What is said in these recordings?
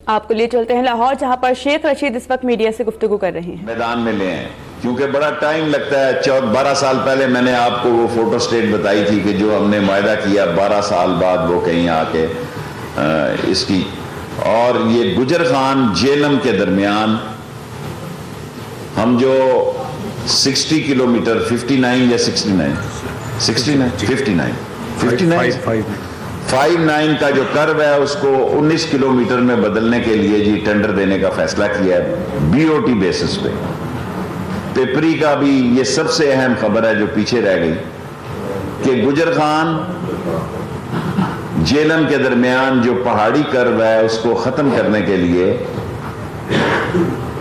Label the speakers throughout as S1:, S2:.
S1: آپ کو لیے چلتے ہیں لاہور، جہاں پر شیخ رشید اس وقت میڈیا سے گفتگو کر رہے ہیں۔
S2: میدان میں لے ہیں کیونکہ بڑا ٹائم لگتا ہے۔ 12 سال پہلے میں نے آپ کو وہ فوٹو سٹیٹ بتائی تھی کہ جو ہم نے معاہدہ کیا 12 سال بعد وہ کہیں آ کے اس کی، اور یہ گجر خان جیلم کے درمیان ہم جو 60 کلومیٹر 59 یا 59 کا جو کرو ہے اس کو 19 کلومیٹر میں بدلنے کے لیے جی ٹینڈر دینے کا فیصلہ کیا ہے BOT بیسس پہ۔ پیپری کا بھی یہ سب سے اہم خبر ہے جو پیچھے رہ گئی کہ گجر خان جیلم کے درمیان جو پہاڑی کرو ہے اس کو ختم کرنے کے لیے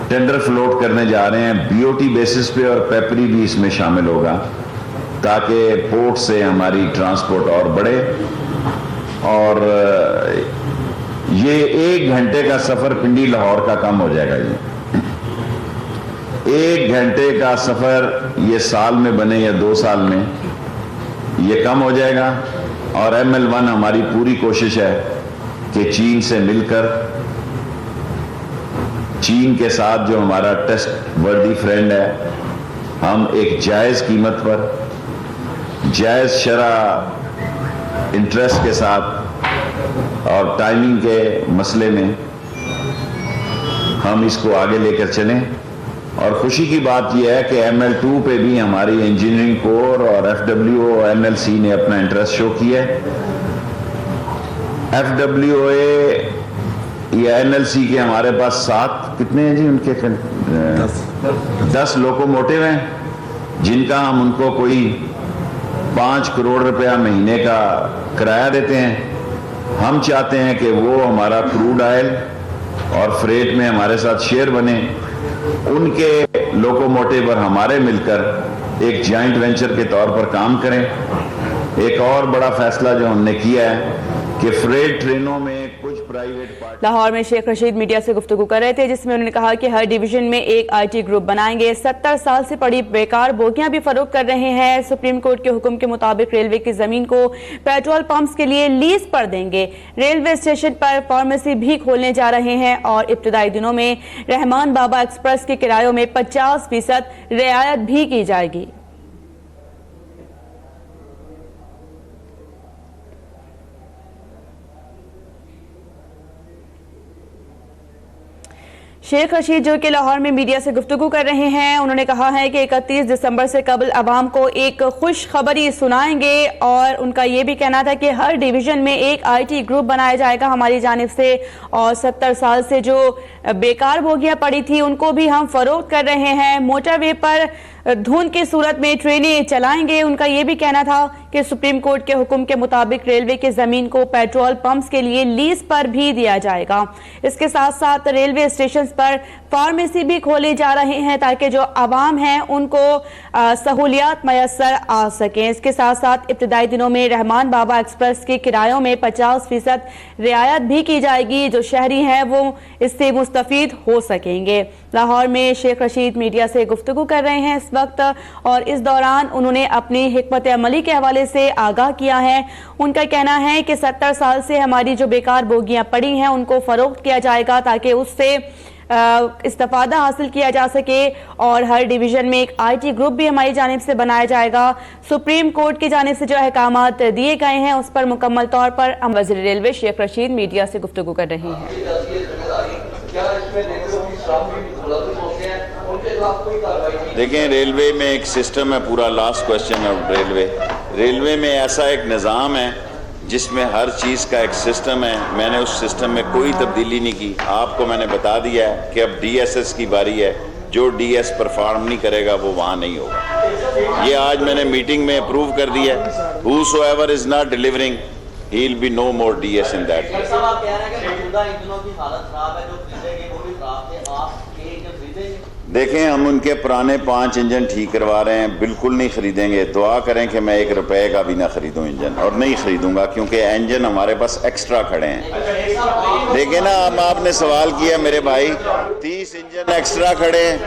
S2: ٹینڈر فلوٹ کرنے جا رہے ہیں BOT بیسس پہ، اور پیپری بھی اس میں شامل ہوگا تاکہ پورٹ سے ہماری ٹرانسپورٹ اور بڑھے۔ اور یہ 1 گھنٹے کا سفر پنڈی لاہور کا کم ہو جائے گا۔ یہ 1 گھنٹے کا سفر یہ سال میں بنے یا 2 سال میں یہ کم ہو جائے گا۔ اور ML1 ہماری پوری کوشش ہے کہ چین سے مل کر، چین کے ساتھ جو ہمارا ٹیسٹ وردی فرینڈ ہے، ہم ایک جائز قیمت پر جائز شرح انٹرسٹ کے ساتھ اور ٹائمنگ کے مسئلے میں ہم اس کو آگے لے کر چلیں۔ اور خوشی کی بات یہ ہے کہ ML2 پہ بھی ہماری انجینئرنگ کور اور FWO NLC نے اپنا انٹرسٹ شو کیا ہے۔ FWA یا NLC کے ہمارے پاس 7 کتنے ہیں جی ان کے 10 لوکوموٹیو ہیں جن کا ہم ان کو کوئی 5 کروڑ روپیہ مہینے کا کرایہ دیتے ہیں۔ ہم چاہتے ہیں کہ وہ ہمارا کروڈ آئل اور فریٹ میں ہمارے ساتھ شیئر بنے، ان کے لوکوموٹیو اور ہمارے مل کر ایک جوائنٹ وینچر کے طور پر کام کریں۔ ایک اور بڑا فیصلہ جو ہم نے کیا ہے کہ فریٹ ٹرینوں میں کچھ پرائیویٹ
S1: لاہور میں شیخ رشید میڈیا سے گفتگو کر رہے تھے، جس میں انہوں نے کہا کہ ہر ڈویژن میں ایک IT گروپ بنائیں گے۔ 70 سال سے پڑی بیکار بوگیاں بھی فروخت کر رہے ہیں۔ سپریم کورٹ کے حکم کے مطابق ریلوے کی زمین کو پیٹرول پمپس کے لیے لیز پر دیں گے۔ ریلوے اسٹیشن پر فارمیسی بھی کھولنے جا رہے ہیں، اور ابتدائی دنوں میں رحمان بابا ایکسپریس کے کرایوں میں 50% رعایت بھی کی جائے گی۔ شیخ رشید جو کہ لاہور میں میڈیا سے گفتگو کر رہے ہیں، انہوں نے کہا ہے کہ 31 دسمبر سے قبل عوام کو ایک خوش خبری سنائیں گے، اور ان کا یہ بھی کہنا تھا کہ ہر ڈویژن میں ایک IT گروپ بنایا جائے گا ہماری جانب سے، اور 70 سال سے جو بیکار بوگیاں پڑی تھی ان کو بھی ہم فروخت کر رہے ہیں۔ موٹر وے پر دھند کی صورت میں ٹرینیں چلائیں گے۔ ان کا یہ بھی کہنا تھا کہ سپریم کورٹ کے حکم کے مطابق ریلوے کی زمین کو پیٹرول پمپس کے لیے لیز پر بھی دیا جائے گا۔ اس کے ساتھ ساتھ ریلوے اسٹیشنز پر فارمیسی بھی کھولے جا رہے ہیں تاکہ جو عوام ہیں ان کو سہولیات میسر آ سکیں۔ اس کے ساتھ ساتھ ابتدائی دنوں میں رحمان بابا ایکسپریس کے کرایوں میں 50% رعایت بھی کی جائے گی۔ جو شہری ہیں وہ اس سے مستفید ہو سکیں گے۔ لاہور میں شیخ رشید میڈیا سے گفتگو کر رہے ہیں اس وقت، اور اس دوران انہوں نے اپنی حکمت عملی کے حوالے سے آگاہ کیا ہے۔ ان کا کہنا ہے کہ 70 سال سے ہماری جو بیکار بوگیاں پڑی ہیں ان کو فروخت کیا جائے گا تاکہ اس سے استفادہ حاصل کیا جا سکے، اور ہر ڈویژن میں ایک IT گروپ بھی ہماری جانب سے بنایا جائے گا۔ سپریم کورٹ کی جانب سے جو احکامات دیے گئے ہیں اس پر مکمل طور پر وزیر ریلوے شیخ رشید میڈیا سے گفتگو کر رہے ہیں۔
S2: دیکھیں، ریلوے میں ایک سسٹم ہے، پورا لاسٹ کوسچن ہے ریلوے میں ایسا ایک نظام ہے جس میں ہر چیز کا ایک سسٹم ہے۔ میں نے اس سسٹم میں کوئی تبدیلی نہیں کی۔ آپ کو میں نے بتا دیا ہے کہ اب DSS کی باری ہے، جو DS پرفارم نہیں کرے گا وہ وہاں نہیں ہوگا۔ یہ آج میں نے میٹنگ میں اپروو کر دیا ہے۔ whosoever is not delivering, he'll be no more DS in that.
S3: آپ کہہ رہے ہیں کہ موجودہ انجنوں کی حالت خراب ہے، جو خریدیں گے وہ بھی خراب تھے، آپ کے جو خریدیں گے؟
S2: دیکھیں، ہم ان کے پرانے 5 انجن ٹھیک کروا رہے ہیں، بالکل نہیں خریدیں گے۔ دعا کریں کہ میں 1 روپے کا بھی نہ خریدوں انجن، اور نہیں خریدوں گا کیونکہ انجن ہمارے پاس ایکسٹرا کھڑے ہیں۔ دیکھیں نا، اب آپ نے سوال کیا میرے بھائی، 30 انجن ایکسٹرا کھڑے ہیں۔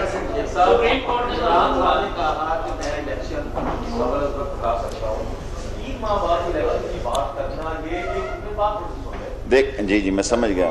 S2: دیکھ جی میں سمجھ گیا۔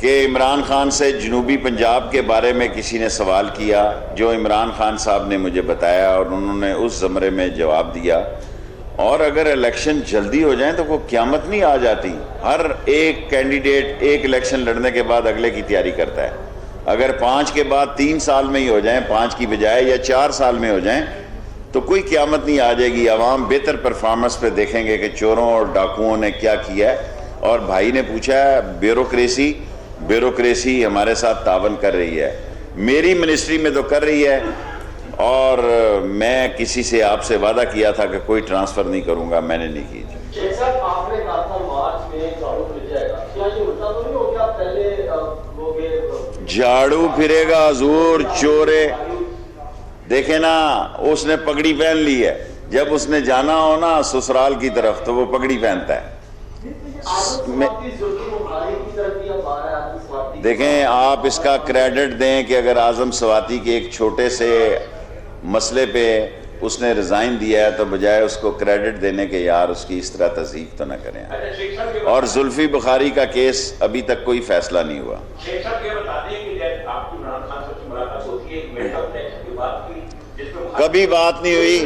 S2: کہ عمران خان سے جنوبی پنجاب کے بارے میں کسی نے سوال کیا جو عمران خان صاحب نے مجھے بتایا اور انہوں نے اس زمرے میں جواب دیا. اور اگر الیکشن جلدی ہو جائیں تو کوئی قیامت نہیں آ جاتی. ہر ایک کینڈیڈیٹ ایک الیکشن لڑنے کے بعد اگلے کی تیاری کرتا ہے. اگر 5 کے بعد 3 سال میں ہی ہو جائیں، 5 کی بجائے، یا 4 سال میں ہو جائیں تو کوئی قیامت نہیں آ جائے گی. عوام بہتر پرفارمنس پہ دیکھیں گے کہ چوروں اور ڈاکوؤں نے کیا کیا ہے. اور بھائی نے پوچھا ہے بیوروکریسی ہمارے ساتھ تعاون کر رہی ہے. میری منسٹری میں تو کر رہی ہے، اور میں کسی سے آپ سے وعدہ کیا تھا کہ کوئی ٹرانسفر نہیں کروں گا، میں نے نہیں کی.
S3: شیخ صاحب، آپ نے کہا تھا مارچ میں جھاڑو پھر جائے گا، کیا یہ الٹا تو نہیں ہو گیا؟ پہلے
S2: جھاڑو پھرے گا حضور چورے. دیکھیں نا، اس نے پگڑی پہن لی ہے. جب اس نے جانا ہو نا سسرال کی طرف تو وہ پگڑی پہنتا ہے. دیکھیں، آپ اس کا کریڈٹ دیں کہ اگر اعظم سواتی کے ایک چھوٹے سے مسئلے پہ اس نے ریزائن دیا ہے تو بجائے اس کو کریڈٹ دینے کے یار اس کی اس طرح تذیف تو نہ کریں. اور زلفی بخاری کا کیس ابھی تک کوئی فیصلہ نہیں ہوا. کبھی بات نہیں ہوئی.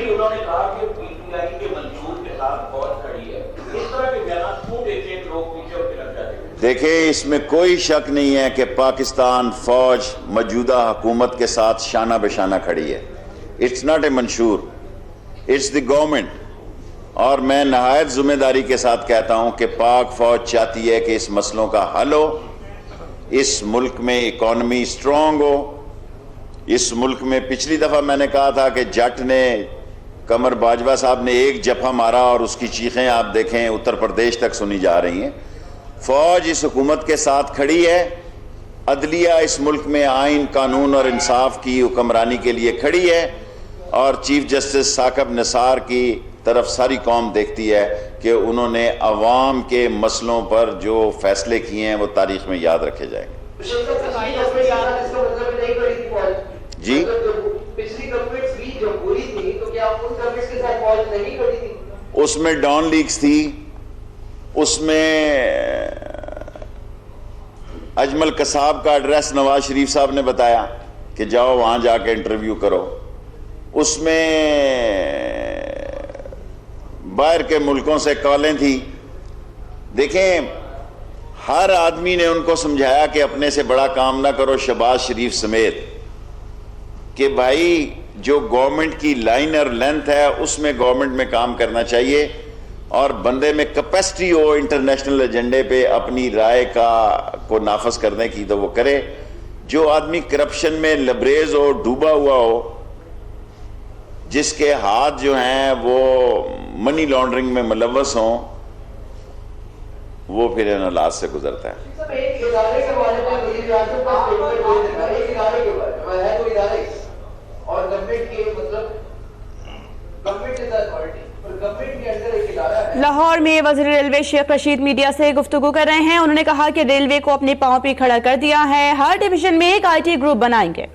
S2: دیکھیں، اس میں کوئی شک نہیں ہے کہ پاکستان فوج موجودہ حکومت کے ساتھ شانہ بشانہ کھڑی ہے. اٹس ناٹ اے منشور، اٹس دی گورنمنٹ. اور میں نہایت ذمہ داری کے ساتھ کہتا ہوں کہ پاک فوج چاہتی ہے کہ اس مسئلوں کا حل ہو، اس ملک میں اکانومی سٹرونگ ہو. اس ملک میں پچھلی دفعہ میں نے کہا تھا کہ جٹ نے، قمر باجوہ صاحب نے ایک جپھا مارا اور اس کی چیخیں آپ دیکھیں اتر پردیش تک سنی جا رہی ہیں. فوج اس حکومت کے ساتھ کھڑی ہے. عدلیہ اس ملک میں آئین، قانون اور انصاف کی حکمرانی کے لیے کھڑی ہے. اور چیف جسٹس ثاقب نثار کی طرف ساری قوم دیکھتی ہے کہ انہوں نے عوام کے مسئلوں پر جو فیصلے کیے ہیں وہ تاریخ میں یاد رکھے جائیں گے. جی، اس میں ڈان لیگز تھی، اس میں اجمل قصاب کا ایڈریس نواز شریف صاحب نے بتایا کہ جاؤ وہاں جا کے انٹرویو کرو. اس میں باہر کے ملکوں سے کالیں تھیں. دیکھیں، ہر آدمی نے ان کو سمجھایا کہ اپنے سے بڑا کام نہ کرو، شہباز شریف سمیت، کہ بھائی جو گورنمنٹ کی لائن اور لینتھ ہے اس میں گورنمنٹ میں کام کرنا چاہیے، اور بندے میں کیپیسٹی ہو انٹرنیشنل ایجنڈے پہ اپنی رائے کو نافذ کرنے کی تو وہ کرے. جو آدمی کرپشن میں لبریز ہو، ڈوبا ہوا ہو، جس کے ہاتھ جو ہیں وہ منی لانڈرنگ میں ملوث ہوں، وہ پھر ان حالات سے گزرتا ہے.
S1: لاہور میں وزیر ریلوے شیخ رشید میڈیا سے گفتگو کر رہے ہیں. انہوں نے کہا کہ ریلوے کو اپنے پاؤں پہ کھڑا کر دیا ہے، ہر ڈویژن میں ایک IT گروپ بنائیں گے.